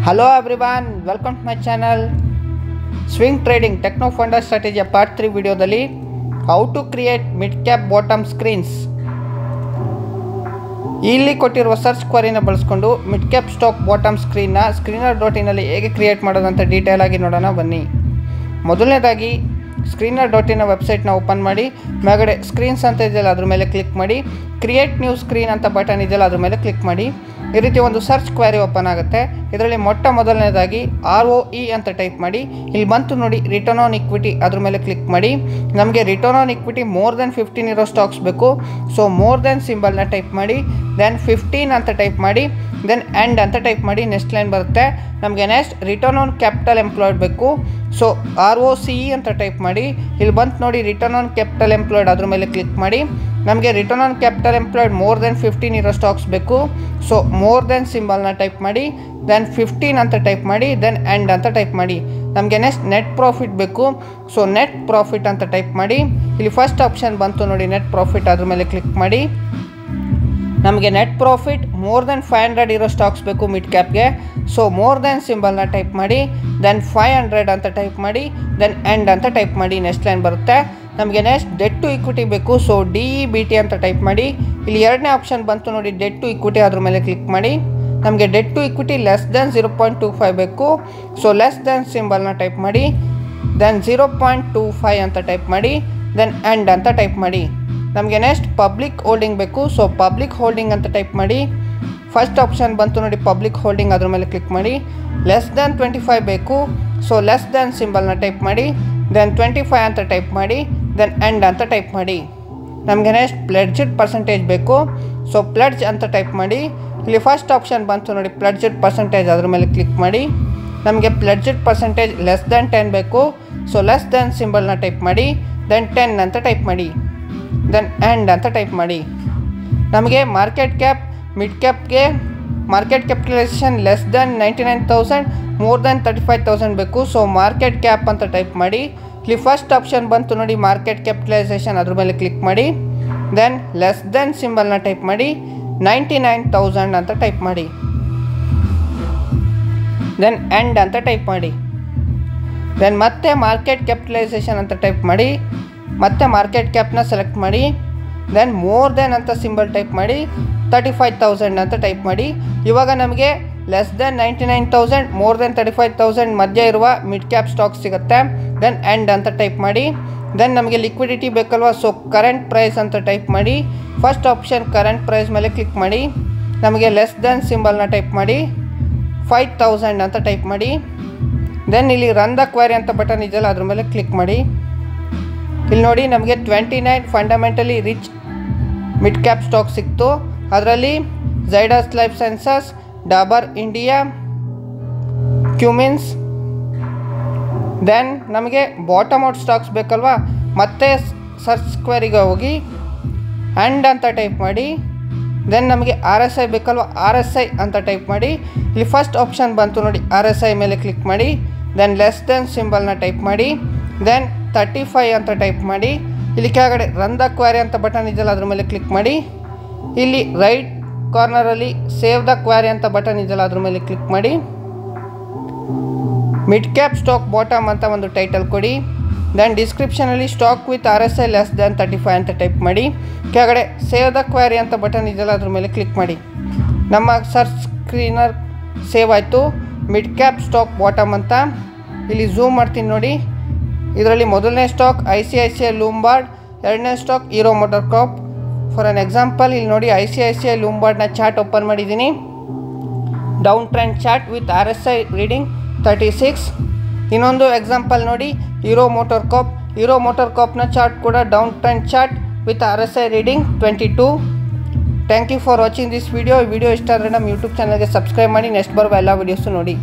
Hello everyone, welcome to my channel Swing Trading Techno Funda Strategy Part 3 ವಿಡಿಯೋದಲ್ಲಿ how to create mid cap bottom screens. ಇಲ್ಲಿ ಕೊಟ್ಟಿರುವ search ಕ್ವೆರಿನ ಬಳಸಿಕೊಂಡು mid cap stock bottom screen ನ screener.in ಅಲ್ಲಿ ಹೇಗೆ create ಮಾಡೋದು ಅಂತ ಡೀಟೇಲ್ ಆಗಿ ನೋಡೋಣ ಬನ್ನಿ. ಮೊದಲನೇದಾಗಿ screener.in ವೆಬ್ಸೈಟ್ ನ ಓಪನ್ ಮಾಡಿ ಮೇಲ್ಗಡೆ ಸ್ಕ್ರೀನ್ಸ್ ಅಂತ ಇದೆಯಲ್ಲ ಅದರ ಮೇಲೆ ಕ್ಲಿಕ್ ಮಾಡಿ ಕ್ರಿಯೇಟ್ ನ್ಯೂ ಸ್ಕ್ರೀನ್ ಅಂತ ಬಟನ್ ಇದೆಯಲ್ಲ ಅದರ ಮೇಲೆ ಕ್ಲಿಕ್ ಮಾಡಿ. ಈ ರೀತಿ ಒಂದು ಸರ್ಚ್ ಕ್ವೆರಿ ಓಪನ್ ಆಗುತ್ತೆ. ಇದರಲ್ಲಿ ಮೊದಲನೇದಾಗಿ ROE ಅಂತ ಟೈಪ್ ಮಾಡಿ. ಇಲ್ಲಿ ಬಂತು ನೋಡಿ ರಿಟರ್ನ್ ಆನ್ ಇಕ್ವಿಟಿ ಅದರ ಮೇಲೆ ಕ್ಲಿಕ್ ಮಾಡಿ. ನಮಗೆ return on equity more than 15 ಇರೋ ಸ್ಟಾಕ್ಸ್ ಬೇಕು. ಸೊ ಮೋರ್ ದೆನ್ ಸಿಂಬಲ್ ನ ಟೈಪ್ ಮಾಡಿ, ದೆನ್ 15 ಅಂತ ಟೈಪ್ ಮಾಡಿ, ದೆನ್ ಎಂಡ್ ಅಂತ ಟೈಪ್ ಮಾಡಿ. ನೆಕ್ಸ್ಟ್ ಲೈನ್ ಬರುತ್ತೆ. ನಮಗೆ next return on capital employed ಬೇಕು. ಸೊ ROCE ಅಂತ ಟೈಪ್ ಮಾಡಿ. ಇಲ್ಲಿ ಬಂತು ನೋಡಿ ರಿಟರ್ನ್ ಆನ್ ಕ್ಯಾಪಿಟಲ್ ಎಂಪ್ಲಾಯ್ಡ್ ಅದ್ರ ಮೇಲೆ ಕ್ಲಿಕ್ ಮಾಡಿ. ನಮಗೆ return on capital employed more than 15 ಇರೋ ಸ್ಟಾಕ್ಸ್ ಬೇಕು. ಸೊ ಮೋರ್ ದೆನ್ ಸಿಂಬಲ್ನ ಟೈಪ್ ಮಾಡಿ, ದೆನ್ 15 ಅಂತ ಟೈಪ್ ಮಾಡಿ, ದೆನ್ ಎಂಡ್ ಅಂತ ಟೈಪ್ ಮಾಡಿ. ನಮಗೆ ನೆಕ್ಸ್ಟ್ ನೆಟ್ ಪ್ರಾಫಿಟ್ ಬೇಕು. ಸೊ ನೆಟ್ ಪ್ರಾಫಿಟ್ ಅಂತ ಟೈಪ್ ಮಾಡಿ. ಇಲ್ಲಿ ಫಸ್ಟ್ ಆಪ್ಷನ್ ಬಂತು ನೋಡಿ ನೆಟ್ ಪ್ರಾಫಿಟ್ ಅದ್ರ ಮೇಲೆ ಕ್ಲಿಕ್ ಮಾಡಿ. ನಮಗೆ ನೆಟ್ ಪ್ರಾಫಿಟ್ ಮೋರ್ ದೆನ್ 500 ಇರೋ ಸ್ಟಾಕ್ಸ್ ಬೇಕು ಮಿಡ್ ಕ್ಯಾಪ್ಗೆ. ಸೊ ಮೋರ್ ದೆನ್ ಸಿಂಬಲ್ನ ಟೈಪ್ ಮಾಡಿ, ದೆನ್ 500 ಅಂತ ಟೈಪ್ ಮಾಡಿ, ದೆನ್ ಎಂಡ್ ಅಂತ ಟೈಪ್ ಮಾಡಿ. ನೆಕ್ಸ್ಟ್ ಲೈನ್ ಬರುತ್ತೆ. ನಮಗೆ ನೆಕ್ಸ್ಟ್ ಡೆಟ್ ಟು ಇಕ್ವಿಟಿ ಬೇಕು. ಸೊ DEBT ಅಂತ ಟೈಪ್ ಮಾಡಿ. ಇಲ್ಲಿ ಎರಡನೇ ಆಪ್ಷನ್ ಬಂತು ನೋಡಿ ಡೆಟ್ ಟು ಇಕ್ವಿಟಿ ಅದ್ರ ಮೇಲೆ ಕ್ಲಿಕ್ ಮಾಡಿ. ನಮಗೆ debt to equity less than 0.25 ಬೇಕು. ಸೊ ಲೆಸ್ ದೆನ್ ಸಿಂಬಲ್ನ ಟೈಪ್ ಮಾಡಿ, ದೆನ್ 0.25 ಅಂತ ಟೈಪ್ ಮಾಡಿ, ದೆನ್ ಎಂಡ್ ಅಂತ ಟೈಪ್ ಮಾಡಿ. ನಮಗೆ ನೆಕ್ಸ್ಟ್ ಪಬ್ಲಿಕ್ ಹೋಲ್ಡಿಂಗ್ ಬೇಕು. ಸೊ ಪಬ್ಲಿಕ್ ಹೋಲ್ಡಿಂಗ್ ಅಂತ ಟೈಪ್ ಮಾಡಿ. ಫಸ್ಟ್ ಆಪ್ಷನ್ ಬಂತು ನೋಡಿ ಪಬ್ಲಿಕ್ ಹೋಲ್ಡಿಂಗ್ ಅದ್ರ ಮೇಲೆ ಕ್ಲಿಕ್ ಮಾಡಿ. ಲೆಸ್ ದೆನ್ 25 ಬೇಕು. ಸೊ ಲೆಸ್ ದೆನ್ ಸಿಂಬಲ್ನ ಟೈಪ್ ಮಾಡಿ, ದೆನ್ 25 ಅಂತ ಟೈಪ್ ಮಾಡಿ, ದೆನ್ ಎಂಡ್ ಅಂತ ಟೈಪ್ ಮಾಡಿ. ನಮಗೆ ನೆಕ್ಸ್ಟ್ ಪ್ಲೆಡ್ಜ್ಡ್ ಪರ್ಸೆಂಟೇಜ್ ಬೇಕು. ಸೊ ಪ್ಲೆಡ್ಜ್ ಅಂತ ಟೈಪ್ ಮಾಡಿ. ಇಲ್ಲಿ ಫಸ್ಟ್ ಆಪ್ಷನ್ ಬಂತು ನೋಡಿ ಪ್ಲೆಡ್ಜ್ಡ್ ಪರ್ಸೆಂಟೇಜ್ ಅದ್ರ ಮೇಲೆ ಕ್ಲಿಕ್ ಮಾಡಿ. ನಮಗೆ ಪ್ಲೆಡ್ಜ್ಡ್ ಪರ್ಸೆಂಟೇಜ್ ಲೆಸ್ ದೆನ್ 10 ಬೇಕು. ಸೊ ಲೆಸ್ ದೆನ್ ಸಿಂಬಲ್ನ ಟೈಪ್ ಮಾಡಿ, ದೆನ್ 10 ಅಂತ ಟೈಪ್ ಮಾಡಿ, ದೆನ್ ಎಂಡ್ ಅಂತ ಟೈಪ್ ಮಾಡಿ. ನಮಗೆ ಮಾರ್ಕೆಟ್ ಕ್ಯಾಪ್ ಮಿಡ್ ಕ್ಯಾಪ್ಗೆ market capitalisation less than 99,000 more than 35,000 ಬೇಕು. ಸೊ ಮಾರ್ಕೆಟ್ ಕ್ಯಾಪ್ ಅಂತ ಟೈಪ್ ಮಾಡಿ. ಇಲ್ಲಿ ಫಸ್ಟ್ ಆಪ್ಷನ್ ಬಂತು ನೋಡಿ ಮಾರ್ಕೆಟ್ ಕ್ಯಾಪಿಟಲೈಸೇಷನ್ ಅದ್ರ ಮೇಲೆ ಕ್ಲಿಕ್ ಮಾಡಿ, ದೆನ್ ಲೆಸ್ ದೆನ್ ಸಿಂಬಲ್ನ ಟೈಪ್ ಮಾಡಿ, 99,000 ಅಂತ ಟೈಪ್ ಮಾಡಿ, ದೆನ್ ಎಂಡ್ ಅಂತ ಟೈಪ್ ಮಾಡಿ. ದೆನ್ ಮತ್ತೆ ಮಾರ್ಕೆಟ್ ಕ್ಯಾಪಿಟಲೈಸೇಷನ್ ಅಂತ ಟೈಪ್ ಮಾಡಿ, ಮತ್ತೆ ಮಾರ್ಕೆಟ್ ಕ್ಯಾಪ್ನ ಸೆಲೆಕ್ಟ್ ಮಾಡಿ, ದೆನ್ ಮೋರ್ ದೆನ್ ಅಂತ ಸಿಂಬಲ್ ಟೈಪ್ ಮಾಡಿ, 35,000 ಅಂತ ಟೈಪ್ ಮಾಡಿ. ಇವಾಗ ನಮಗೆ ಲೆಸ್ ದೆನ್ 99,000 ಮೋರ್ ದೆನ್ 35,000 ಮಧ್ಯೆ ಇರುವ ಮಿಡ್ ಕ್ಯಾಪ್ ಸ್ಟಾಕ್ ಸಿಗುತ್ತೆ. ದೆನ್ ಎಂಡ್ ಅಂತ ಟೈಪ್ ಮಾಡಿ. ದೆನ್ ನಮಗೆ ಲಿಕ್ವಿಡಿಟಿ ಬೇಕಲ್ವಾ. ಸೊ ಕರೆಂಟ್ ಪ್ರೈಸ್ ಅಂತ ಟೈಪ್ ಮಾಡಿ. ಫಸ್ಟ್ ಆಪ್ಷನ್ ಕರೆಂಟ್ ಪ್ರೈಸ್ ಮೇಲೆ ಕ್ಲಿಕ್ ಮಾಡಿ. ನಮಗೆ ಲೆಸ್ ದೆನ್ ಸಿಂಬಲ್ನ ಟೈಪ್ ಮಾಡಿ, 5,000 ಅಂತ ಟೈಪ್ ಮಾಡಿ. ದೆನ್ ಇಲ್ಲಿ ರನ್ ದ ಕ್ವೆರಿ ಅಂತ ಬಟನ್ ಇದೆಯಲ್ಲ ಅದ್ರ ಮೇಲೆ ಕ್ಲಿಕ್ ಮಾಡಿ. ಇಲ್ಲಿ ನೋಡಿ ನಮಗೆ 29 fundamentally rich mid cap stock ಸಿಕ್ತು. ಅದರಲ್ಲಿ Zydus life sciences, Dabur India, Cummins. Then ನಮಗೆ ಬಾಟಮ್ ಔಟ್ ಸ್ಟಾಕ್ಸ್ ಬೇಕಲ್ವಾ. ಮತ್ತೆ ಸರ್ಚ್ ಕ್ವೆರಿಗೆ ಹೋಗಿ ಎಂಡ್ ಅಂತ ಟೈಪ್ ಮಾಡಿ. ದೆನ್ ನಮಗೆ RSI ಬೇಕಲ್ವಾ, RSI ಅಂತ ಟೈಪ್ ಮಾಡಿ. ಇಲ್ಲಿ ಫಸ್ಟ್ ಆಪ್ಷನ್ ಬಂತು ನೋಡಿ RSI ಮೇಲೆ ಕ್ಲಿಕ್ ಮಾಡಿ. ದೆನ್ ಲೆಸ್ ದೆನ್ ಸಿಂಬಲ್ನ ಟೈಪ್ ಮಾಡಿ, ದೆನ್ 35 ಅಂತ ಟೈಪ್ ಮಾಡಿ. ಇಲ್ಲಿ ಕೆಳಗಡೆ ರನ್ ದ ಕ್ವೆರಿ ಅಂತ ಬಟನ್ ಇದೆಯಲ್ಲ ಅದ್ರ ಮೇಲೆ ಕ್ಲಿಕ್ ಮಾಡಿ. ಇಲ್ಲಿ ರೈಟ್ ಕಾರ್ನರಲ್ಲಿ ಸೇವ್ ದ ಕ್ವೆರಿ ಅಂತ ಬಟನ್ ಇದೆಯಲ್ಲ ಅದ್ರ ಮೇಲೆ ಕ್ಲಿಕ್ ಮಾಡಿ. ಮಿಡ್ ಕ್ಯಾಪ್ ಸ್ಟಾಕ್ ಬಾಟಮ್ ಅಂತ ಒಂದು ಟೈಟಲ್ ಕೊಡಿ. ದೆನ್ ಡಿಸ್ಕ್ರಿಪ್ಷನಲ್ಲಿ stock with RSI less than 35 ಅಂತ ಟೈಪ್ ಮಾಡಿ. ಕೆಳಗಡೆ ಸೇವ್ ದ ಕ್ವೆರಿ ಅಂತ ಬಟನ್ ಇದೆಯಲ್ಲ ಅದ್ರ ಮೇಲೆ ಕ್ಲಿಕ್ ಮಾಡಿ. ನಮ್ಮ ಸರ್ಚ್ ಸ್ಕ್ರೀನರ್ ಸೇವ್ ಆಯಿತು ಮಿಡ್ ಕ್ಯಾಪ್ ಸ್ಟಾಕ್ ಬಾಟಮ್ ಅಂತ. ಇಲ್ಲಿ ಝೂಮ್ ಮಾಡ್ತೀನಿ ನೋಡಿ. ಇದರಲ್ಲಿ ಮೊದಲನೇ ಸ್ಟಾಕ್ ICICI ಲೂಂಬಾರ್ಡ್, ಎರಡನೇ stock Hero MotoCorp. For an example ಇಲ್ಲಿ ನೋಡಿ ICICI ಲೂಂಬಾರ್ಡ್ನ ಚಾರ್ಟ್ ಓಪನ್ ಮಾಡಿದ್ದೀನಿ. Down trend chart with RSI reading 36. ಇನ್ನೊಂದು ಎಕ್ಸಾಂಪಲ್ ನೋಡಿ ಹೀರೋ ಮೋಟರ್ ಕಾರ್ಪ್ನ ಚಾರ್ಟ್ ಕೂಡ down trend chart with RSI reading 22. Thank you for watching this video. ಈ ವಿಡಿಯೋ ಇಷ್ಟ ಆದರೆ ನಮ್ಮ ಯೂಟ್ಯೂಬ್ ಚಾನಲ್ಗೆ ಸಬ್ಸ್ಕ್ರೈಬ್ ಮಾಡಿ. ನೆಕ್ಸ್ಟ್ ಬರುವ ಎಲ್ಲ ವೀಡಿಯೋಸು ನೋಡಿ.